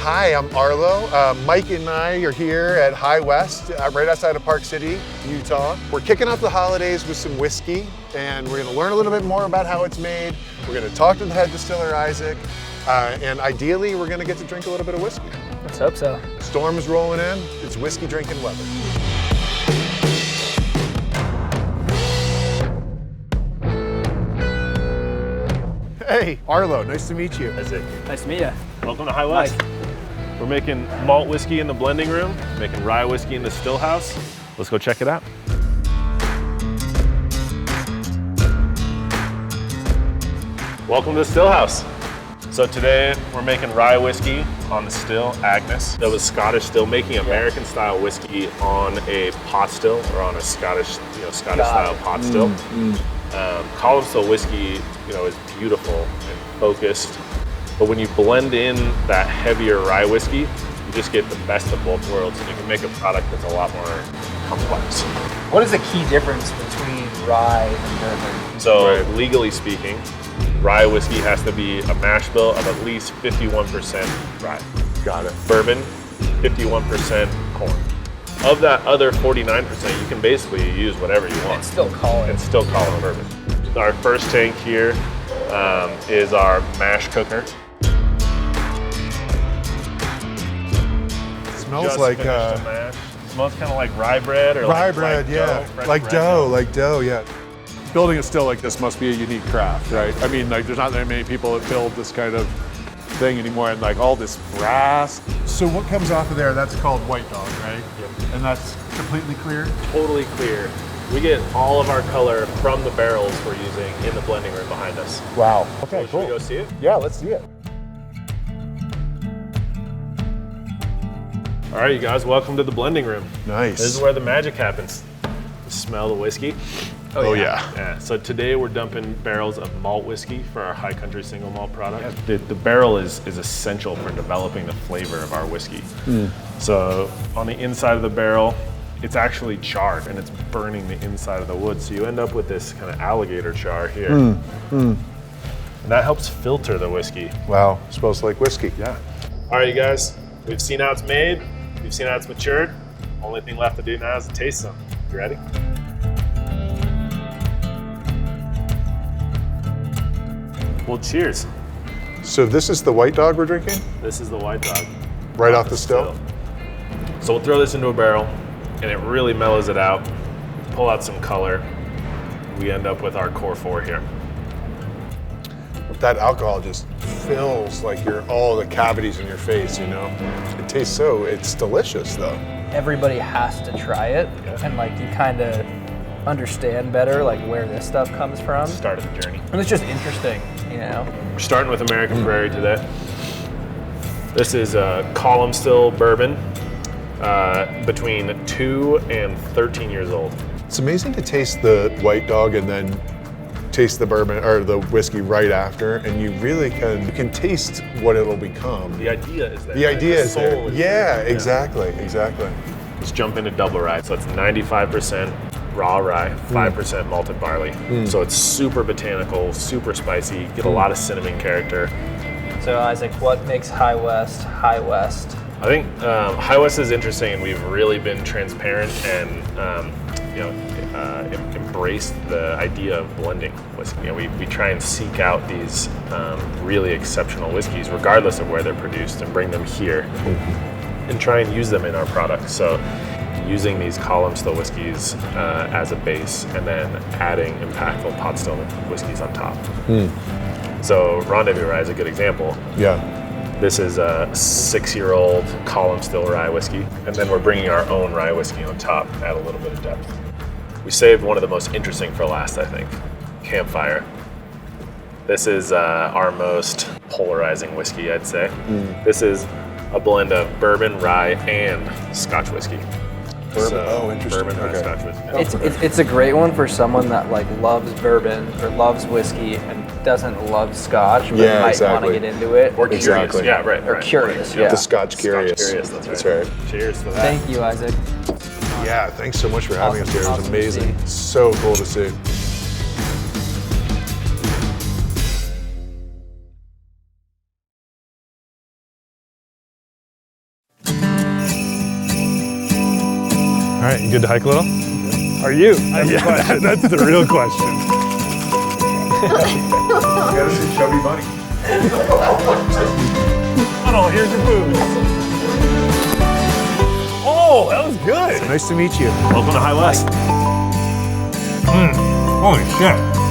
Hi, I'm Arlo. Mike and I are here at High West, right outside of Park City, Utah. We're kicking off the holidays with some whiskey, and we're gonna learn a little bit more about how it's made. We're gonna talk to the head distiller, Isaac, and ideally, we're gonna get to drink a little bit of whiskey. Let's hope so. Storm's rolling in, it's whiskey drinking weather. Hey, Arlo, nice to meet you. Isaac. Nice to meet you. Welcome to High West. We're making malt whiskey in the blending room, making rye whiskey in the still house. Let's go check it out. Welcome to the still house. So today we're making rye whiskey on the still Agnes. That was Scottish still, making American style whiskey on a pot still, or on a Scottish style pot still. Column still whiskey, is beautiful and focused, but when you blend in that heavier rye whiskey, you just get the best of both worlds, and you can make a product that's a lot more complex. What is the key difference between rye and bourbon? So legally speaking, rye whiskey has to be a mash bill of at least 51% rye. Got it. Bourbon, 51% corn. Of that other 49%, you can basically use whatever you want. And still call it bourbon. Our first tank here is our mash cooker. It smells Just like finished a mash. It smells kind of like rye bread, or rye like bread, yeah. dough, Like dough, yeah. Building a still like this must be a unique craft, right? I mean, like there's not that many people that build this kind of thing anymore, and like all this brass. So what comes off of there, that's called White Dog, right? Yep. And that's completely clear? Totally clear. We get all of our color from the barrels we're using in the blending room behind us. Wow. So Okay, should we go see it? Yeah, let's see it. All right, you guys, welcome to the blending room. Nice. This is where the magic happens. You smell the whiskey. Oh yeah. Yeah, so today we're dumping barrels of malt whiskey for our High Country single malt product. The barrel is essential for developing the flavor of our whiskey. So on the inside of the barrel, it's actually charred and it's burning the inside of the wood. So you end up with this kind of alligator char here. And that helps filter the whiskey. Wow, smells like whiskey. Yeah. All right, you guys, we've seen how it's made. We've seen how it's matured. Only thing left to do now is to taste some. You ready? Well, cheers. So this is the White Dog we're drinking? This is the White Dog. Right off the still? So we'll throw this into a barrel, and it really mellows it out. Pull out some color. We end up with our core 4 here. That alcohol just fills like all the cavities in your face, It tastes it's delicious though. Everybody has to try it, and like you kind of understand better like where this stuff comes from. Start of the journey. And it's just interesting, We're starting with American Prairie today. This is a column still bourbon, between 2 and 13 years old. It's amazing to taste the White Dog and then taste the bourbon or the whiskey right after, and you really can taste what it'll become. The idea is there. The idea is there. soul is Yeah, there. exactly. Let's jump into double rye. So it's 95% raw rye, 5% malted barley. So it's super botanical, super spicy, get a lot of cinnamon character. So Isaac, what makes High West High West? I think High West is interesting, and we've really been transparent and embraced the idea of blending whiskey. We try and seek out these really exceptional whiskeys, regardless of where they're produced, and bring them here and try and use them in our products. So using these column still whiskeys as a base, and then adding impactful pot still whiskeys on top. So Rendezvous Rye is a good example. Yeah. This is a 6-year-old column still rye whiskey, and then we're bringing our own rye whiskey on top, add a little bit of depth. We saved one of the most interesting for last, I think, Campfire. This is our most polarizing whiskey, I'd say. This is a blend of bourbon, rye, and Scotch whiskey. Bourbon, interesting. Bourbon, rye, Okay. Scotch whiskey. It's a great one for someone that like loves bourbon or loves whiskey and doesn't love Scotch, but Yeah, might exactly. want to get into it. Or curious, Exactly. yeah, right. Or curious, yeah. The Scotch Curious. Scotch Curious, that's That's right. right. Cheers to that. Thank you, Isaac. Yeah, thanks so much for having us here. It was Awesome to amazing. see. So cool to see. right, you good to hike a little? Are you? Yeah, that's the real question. Got us a chubby bunny. Oh, here's your food. Oh, that was good. Nice to meet you. Welcome to High West. Holy shit.